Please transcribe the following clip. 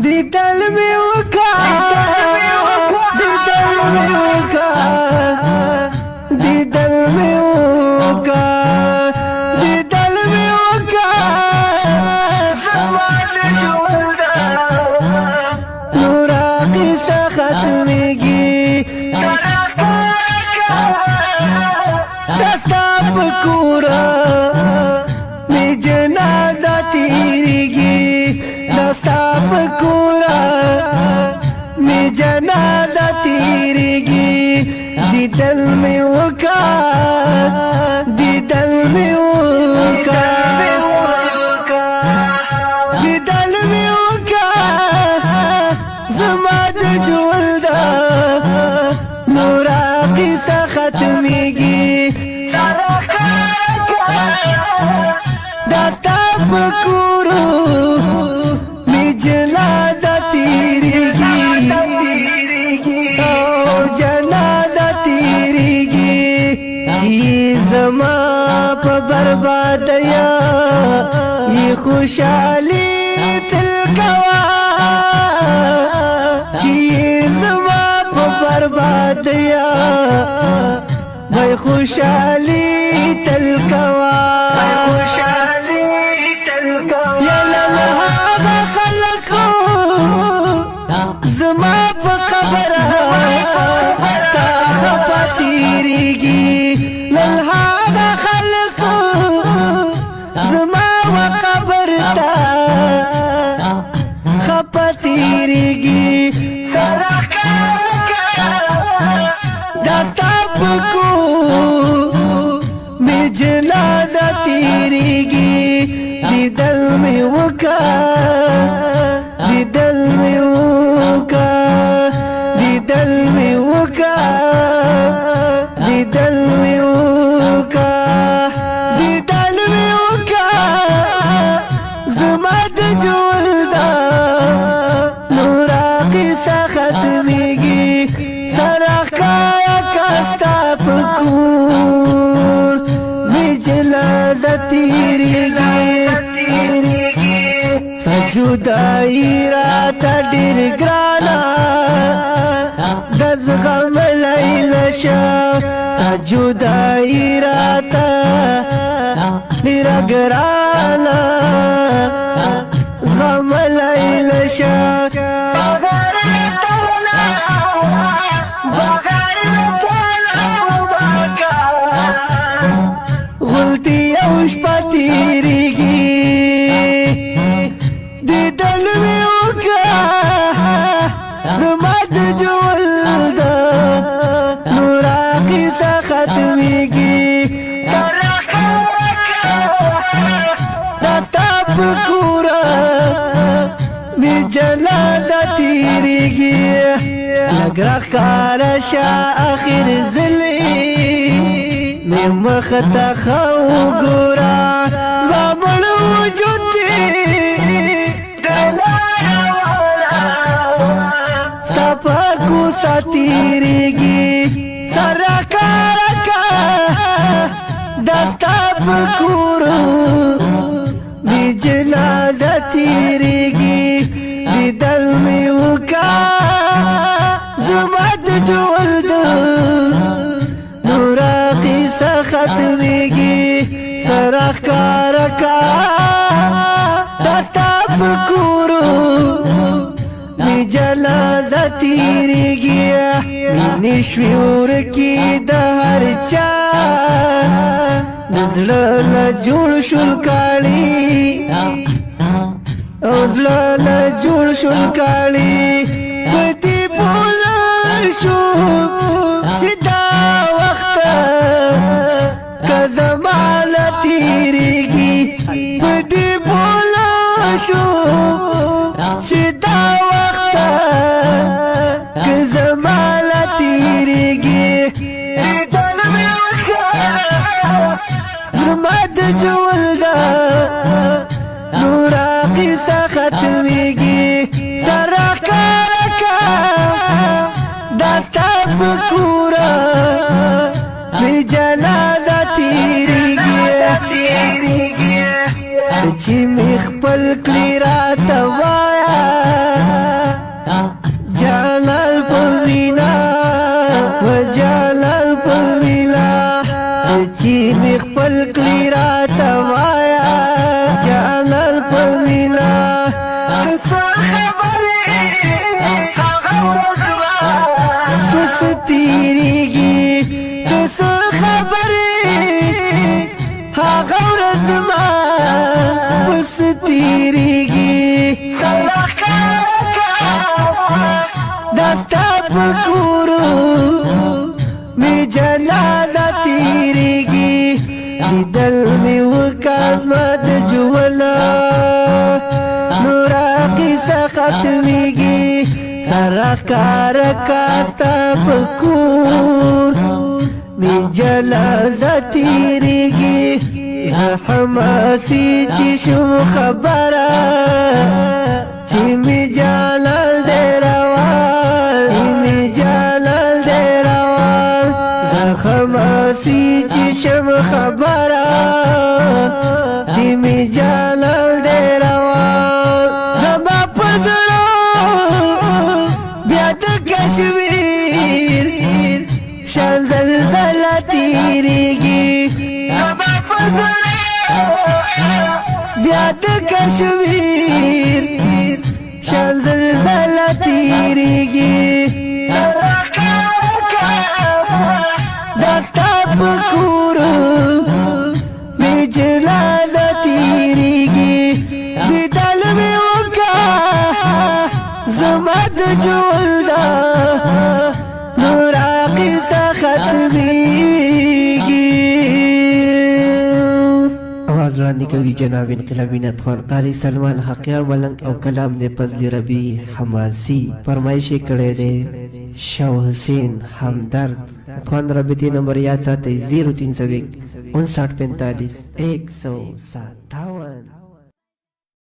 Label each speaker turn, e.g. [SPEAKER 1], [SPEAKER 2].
[SPEAKER 1] دیدل می وکا دیدل می وکا دیدل می وکا دیدل می وکا زمان جولدا نورا قصه ختمیگی دستا پکورا می جنازه تیریگی دستا پکورا می جنازه تیریگی دیدل می وکا دیدل می وکا دیدل می وکا زما د جولدا نورا قصه ختمیگی دستا پکورو می جنازه تیریگی او جنازه تیریگی چی زما پا بربادیا یہ خوشحالی تلکوا چی زما پا بربادیا بھائی خوشحالی تلکوا یا للہا خلقو زما پا قبر تا خپا تیریگی للہا خلقو زما و قبر تا خپا تیریگی دستا پکو می جنازه تیریگی دیدل می وکا دیدل می وکا دیدل می وکا دیدل می وکا دیدل می وکا زما د جولدا نورا قصه ختمیگی سرخکایا کستا پکور می جنازه تیریگی سجدائی راتا ډیر گرانا دز غم لیلشا سجدائی راتا ډیر گرانا غم لیلشا غلطی اوش پا تیریگی دیدل می وکا زما د جولدا نورا قصه ختمیگی دستا پکورا می جنازه تیریگی لگرخ کارشا آخر زلی می مختا خو گورا بابل وجود دی سپا کو ساتیریگی سرکارکا دستا پکورو می جنازه تیریگی دیدل می وکا زما د جولدا نورا قصه ختمیگی سرخکارکا دستا پکورو می جنازه تیریگی مینی شویر کی د هر چا نزله جوړ شول کالی او زله جوړ شول کالی پتی بول شو چې دا وخت کزمال تیریگی پتی بول شو چې دا وخت کزمال تیریگی زما د جولدا نورا قصه ختمیگی سرکارکا دستا پکورا می جنازه تیریگی چې می خپل کلی راته وایا بس تیریږي ته څه خبرې هغه ورځ زما بس تیریږي دا ستا په کورو مې جنازه تیریږي لیدل مې وکړه زما د جوله نوره قصه ختمیږي سره ښکاره کا ستا په کور مې جنازه تیریږي زه حماسي چې شم خبره چې مې جلال دی روان مې جلال دی روان زه حماسي چې شم خبره چې مې جلال دی روان زما په زړه بیا د کشمیر شان زلزله تیریږي بیا د کشمیر شان زلزله تیریږي دا ستا په کورو مې جنازه تیریږي دیدل مې وکړه زما د ژوند نوره قصه ختمیږي. आवाज वराندې کوي جناب انقلابي نطخوان قاری سلمان حقیار ملنګ او کلام دې فضل ربی حماسي فرمایش کړی دی شاه حسین همدرد خوان رابطې نمبر یاد ساتئ 0359 5945 157